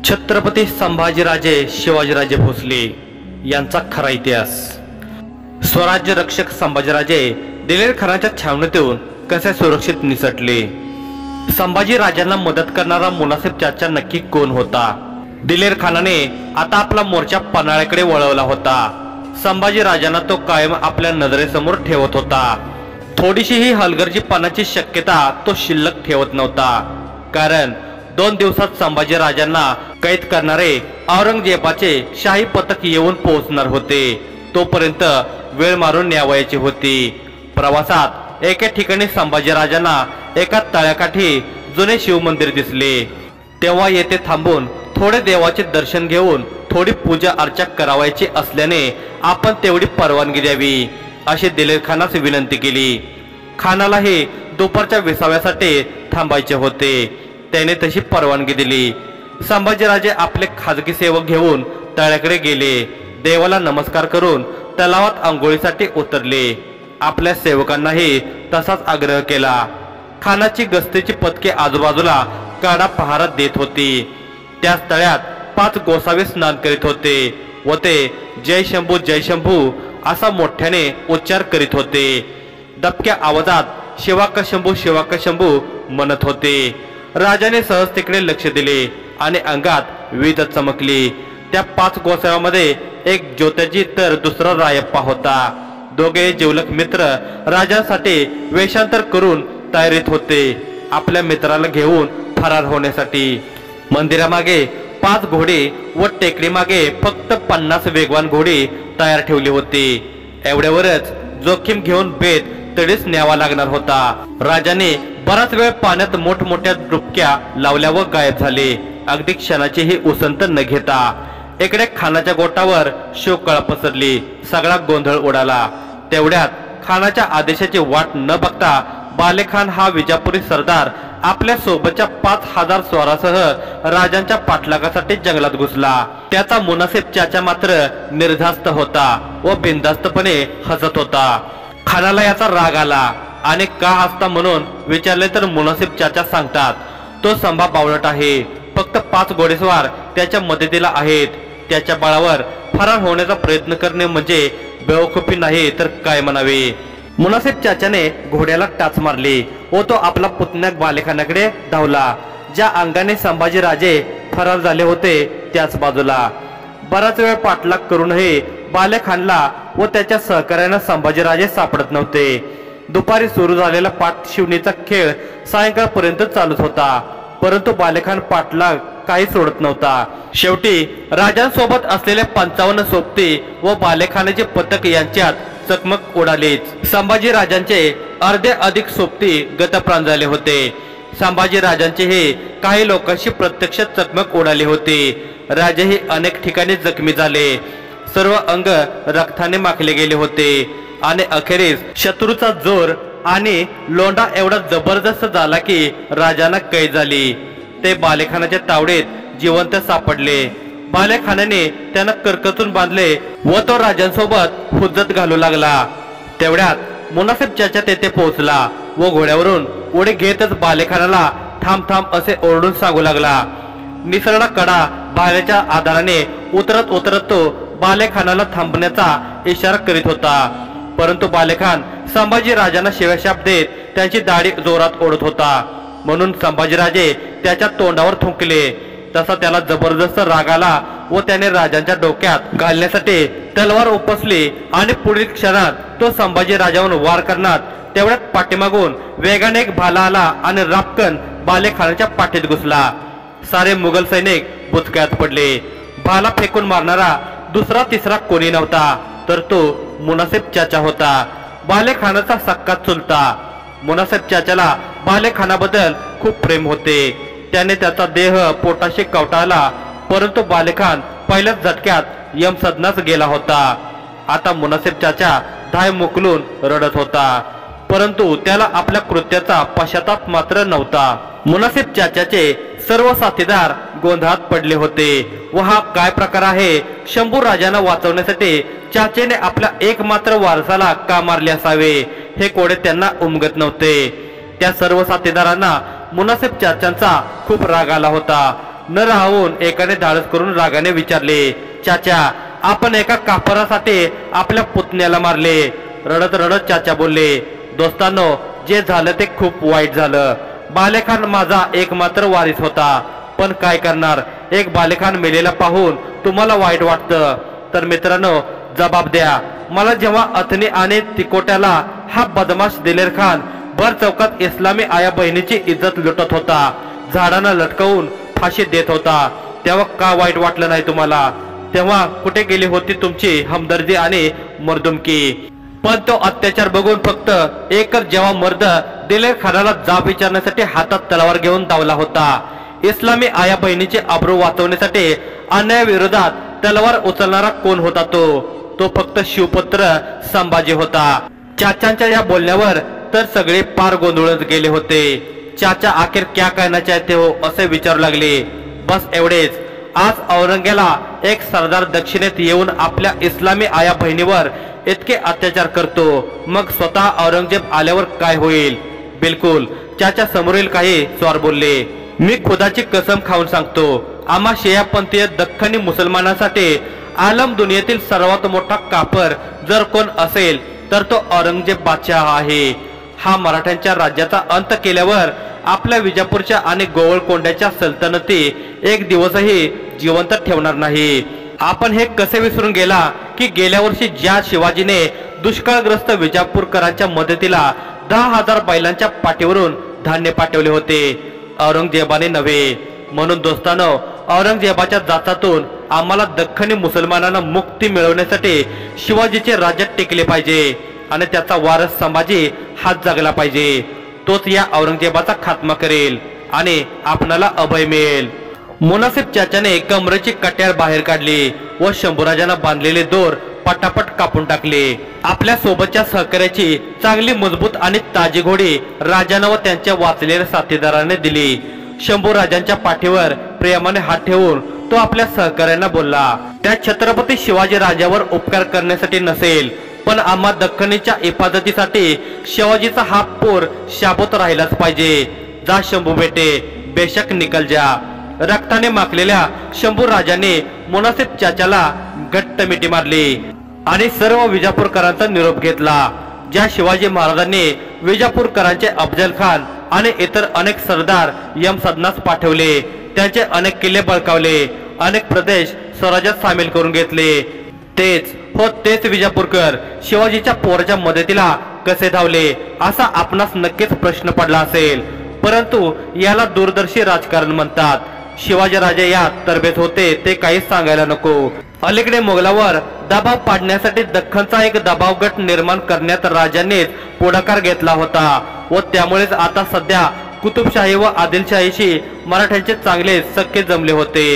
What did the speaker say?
छत्रपती संभाजीराजे शिवाजीराजे भोसले यांचा खरा इतिहास। स्वराज्य रक्षक संभाजीराजे दिलेर खानाच्या छावणीतून कसे सुरक्षित निसटले? संभाजीराजांना मदत करणारा मुनासिब चाचा नक्की कोण होता? दिलेर खानाने आता आपला मोर्चा पन्हाळ्याकडे वळवला होता। संभाजीराजांना तो कायम आपल्या नजरेसमोर ठेवत होता। थोडीशी ही हलगर्जीपणाची शक्यता तो शिल्लक ठेवत नव्हता, कारण 2 दिवसात संभाजीराजांना कैद करणारे औरंगजेबाचे शाही पथक येऊन पोहोचणार होते। तोपर्यंत वेळ मारून न्यावयाची होती। प्रवासात एके ठिकाणी संभाजीराजांना एका तळ्याकाठी जुने शिवमंदिर दिसले। तेव्हा येथे थांबून थोडे देवाचे दर्शन घेऊन थोडी पूजा अर्चा करावायची असल्याने आपण तेवढी परवानगी द्यावी, अशी दिलेर खानास विनंती केली। खानालाही दुपारच्या विसाव्यासाठी थांबायचे होते। त्याने तशी परवानगी दिली। संभाजीराजे आपले खाजगी सेवक घेऊन तळ्याकडे गेले। देवाला नमस्कार करून तलावात आंघोळीसाठी उतरले। आपल्या सेवकांनाही तसाच आग्रह केला। खानाची गस्तीची पथके आजूबाजूला काडा पहारा देत होती। त्याच तळ्यात 5 गोसावे स्नान करीत होते व ते जय शंभू असा मोठ्याने उच्चार करीत होते। दबक्या आवाजात शिवाक शंभू म्हणत होते। राजाने सहज तिकडे लक्ष दिले आणि अंगात वीज चमकली। त्या 5 गोसाव्यामध्ये एक ज्योत्याजी तर दुसरा रायप्पा होता। दोघे जिवलग मित्र राजासाठी वेषांतर करून तयारीत होते, आपल्या मित्राला घेऊन फरार होण्यासाठी। मंदिरामागे 5 घोडे व टेकडी मागे फक्त 50 वेगवान घोडे तयार ठेवली होती। एवढ्यावरच जोखीम घेऊन बेत तडीस न्यावा लागणार होता। राजाने बराच वेळ पाण्यात मोठमोठ्या डुबक्या लावल्या व गायब झाले, अगदी क्षणाचीही उसंत न घेता। इकडे खानाच्या गोटावर शोककळा पसरली, सगळा गोंधळ उडाला। तेवढ्यात खानाच्या आदेशाची वाट न बघता बालेखान हा विजापुरी सरदार आपल्या सोबतच्या 5000 स्वारासह राजांच्या पाठलागासाठी जंगलात घुसला। त्याचा मुनासिब चाचा मात्र निर्धास्त होता व बिनधास्तपणे हसत होता। खानाला याचा राग आला आणि का हसता म्हणून विचारले तर मुनासिब चाचा सांगतात, तो संभा बावळट आहे, फक्त 5 घोडेस्वार त्याच्या मदतीला आहेत। त्याच्या बळावर फरार होण्याचा प्रयत्न करणे म्हणजे बेवकूफी नाही तर काय म्हणावे। मुनासिब चाचाने घोड्याला टाच मारली व तो आपला पुतण्या बालेखानाकडे धावला, ज्या अंगाने संभाजीराजे फरार झाले होते त्याच बाजूला। बराच वेळ पाठलाग करूनही बालेखानला व त्याच्या सहकार्यांना संभाजीराजे सापडत नव्हते। दुपारी सुरू झालेला पाठशिवणीचा खेळ सायंकाळपर्यंत चालूच होता, परंतु बालेखान पाठलाग काही सोडत नव्हता। शेवटी राजांसोबत असलेल्या 55 सोबती व बालेखानाचे पथक यांच्यात चकमक उडालीच। संभाजीराजांचे अर्धे अधिक सोबती गतप्राण झाले होते। संभाजीराजांचेही काही लोकांशी प्रत्यक्ष चकमक उडाली होती। राजेही अनेक ठिकाणी जखमी झाले, सर्व अंग रक्ताने माखले गेले होते आणि अखेरीस शत्रूचा जोर आणि लोंढा एवढा जबरदस्त झाला की राजांना कैद झाली। ते बालेखानाच्या तावडीत जिवंत सापडले। बालेखानाने त्यांना करकचून बांधले व तो राजांसोबत हुज्जत घालू लागला। तेवढ्यात मुनासिब चाचा तेथे पोहोचला व घोड्यावरून उडी घेतच बालेखानाला थांब असे ओरडून सांगू लागला। निसरडा कडा भाल्याच्या आधाराने उतरत तो बालेखानाला थांबण्याचा इशारा करीत होता, परंतु बालेखान संभाजीराजांना शिव्याशाप देत त्यांची दाढी जोरात ओढत होता। म्हणून संभाजीराजे त्याच्या तोंडावर थुंकले। तसा त्याला जबरदस्त राग आला व त्याने राजांच्या डोक्यात घालण्यासाठी तलवार उपसली आणि पुढील क्षणात तो संभाजीराजावर वार करणार। तेवढ्यात पाठीमागून वेगाने एक भाला आला आणि रापकन बालेखानाच्या पाठीत घुसला। सारे मुघल सैनिक बुचक्यात पडले। भाला फेकून मारणारा दुसरा तिसरा कोणी नव्हता, तर तो मुनासिब चाचा होता, बालेखानाचा सक्का चुलता। मुनासिब चाचाला बालेखानाबद्दल खूप प्रेम होते। त्याने त्याचा देह पोटाशी कवटाळला, परंतु बालेखान पहिल्याच झटक्यात यमसदनास गेला होता। आता मुनासिब चाचा धाय मुकलून रडत होता, परंतु त्याला आपल्या कृत्याचा पश्चाताप मात्र नव्हता। मुनासिब चाचाचे सर्व साथीदार गोंधळात पडले होते व हा काय प्रकार आहे? शंभू राजांना वाचवण्यासाठी चाचेने आपल्या एकमात्र वारसाला का मारले असावे, हे कोडे त्यांना उमगत नव्हते। त्या सर्व साथीदारांना मुनासिब चाचांचा खूप राग आला होता। न राहून एकाने धाडस करून रागाने विचारले, चाचा, आपण एका कापरासाठी आपल्या पुतण्याला मारले. रडत रडत चाचा बोलले, दोस्तांनो, जे झालं ते खूप वाईट झालं. बालेखान माझा एकमात्र वारीस होता, पण काय करणार, एक बालेखान मेलेला पाहून तुम्हाला वाईट वाटतं तर मित्रांनो जबाब द्या. मला जेव्हा अथनी आणि तिकोट्याला हा बदमाश दिलेर खान भर चौकात इस्लामी आया बहिणीची इज्जत लुटत होता, झाडांना लटकवून फाशी देत होता, तेव्हा का वाईट वाटलं नाही तुम्हाला? तेव्हा कुठे गेली होती तुमची हमदर्दी आणि मर्दुमकी? पण तो अत्याचार बघून फक्त एकच जेव्हा मर्द दिलेर खानाला जाब विचारण्यासाठी हातात तलवार घेऊन धावला होता. इस्लामी आया बहिणीचे अब्रू वाचवण्यासाठी अन्यायाविरोधात तलवार उचलणारा कोण होता? तो फक्त शिवपुत्र संभाजी होता. चाचांच्या या बोलण्यावर तर सगळे पार गोंधळून गेले होते. चाचा आखिर क्या कहना चाहते हो असे विचारू लागले. बस एवढेच. आज औरंग्याला एक सरदार दक्षिणेत येऊन आपल्या इस्लामी आया बहिणीवर इतके अत्याचार करतो, मग स्वतः औरंगजेब आल्यावर काय होईल? बिलकुल. चाचा समोरील काही स्वार बोलले. मी खुदाची कसम खाऊन सांगतो, आम्हा शियापंथीय दख्खनी मुसलमानांसाठी आलम दुनियेतील सर्वात मोठा कापर जर कोण असेल तर तो औरंगजेब बादशाह आहे. हा मराठ्यांच्या राज्याचा अंत केल्यावर आपल्या विजापूरच्या आणि गोवळकोंड्याच्या सल्तनती एक दिवसही जिवंत ठेवणार नाही. आपण हे कसे विसरून गेला की गेल्या वर्षी ज्या शिवाजीने दुष्काळग्रस्त विजापूरकरांच्या मदतीला 10,000 बैलांच्या पाठीवरून धान्य पाठवले होते, औरंगजेबाने नव्हे. म्हणून दोस्तांनो, औरंगजेबाच्या जाचातून आम्हाला दख्खनी मुसलमानांना मुक्ती मिळवण्यासाठी शिवाजीचे राज्य टिकले पाहिजे आणि त्याचा वारस संभाजी हात जगला पाहिजे. तोच या औरंगजेबाचा खात्मा करेल आणि आपणाला अभय मिळेल. मुनासिब चाचाने कमरेची कट्यार बाहेर काढली व शंभूराजांना बांधलेले दोर पटापट कापून टाकले. आपल्या सोबतच्या सहकार्याची चांगली मजबूत आणि ताजी घोडी राजानं व त्यांच्या वाचलेल्या साथीदाराने दिली. शंभूराजांच्या पाठीवर प्रेमाने हात ठेवून तो आपल्या सहकार्यांना बोलला, त्या छत्रपती शिवाजी राजावर उपकार करण्यासाठी नसेल, पण आम्हा दख्खनीच्या हिफाजतीसाठी शिवाजीचा हा पोर शाबूत राहिलाच पाहिजे. जा शंभू बेटे, बेशक निकल जा. रक्ताने माखलेल्या शंभू राजाने मुनासिब चाचाला घट्ट मिठी मारली आणि सर्व विजापूरकरांचा निरोप घेतला. ज्या शिवाजी महाराजांनी विजापूरकरांचे अफजल खान आणि इतर अनेक सरदार यमसदनास पाठवले, त्यांचे अनेक किल्ले बळकावले, अनेक प्रदेश स्वराज्यात सामील करून घेतले, तेच विजापूरकर शिवाजीच्या पोराच्या मदतीला कसे धावले असा आपणास नक्कीच प्रश्न पडला असेल. परंतु याला दूरदर्शी राजकारण म्हणतात. शिवाजी राजे यात तरबेज होते ते काहीच सांगायला नको. अलीकडे मोगलावर दबाव पाडण्यासाठी दख्खनचा एक दबाव गट निर्माण करण्यात राजांनीच पुढाकार घेतला होता व त्यामुळेच आता सध्या कुतुबशाही व आदिलशाहीशी मराठ्यांचे चांगले सख्खे जमले होते.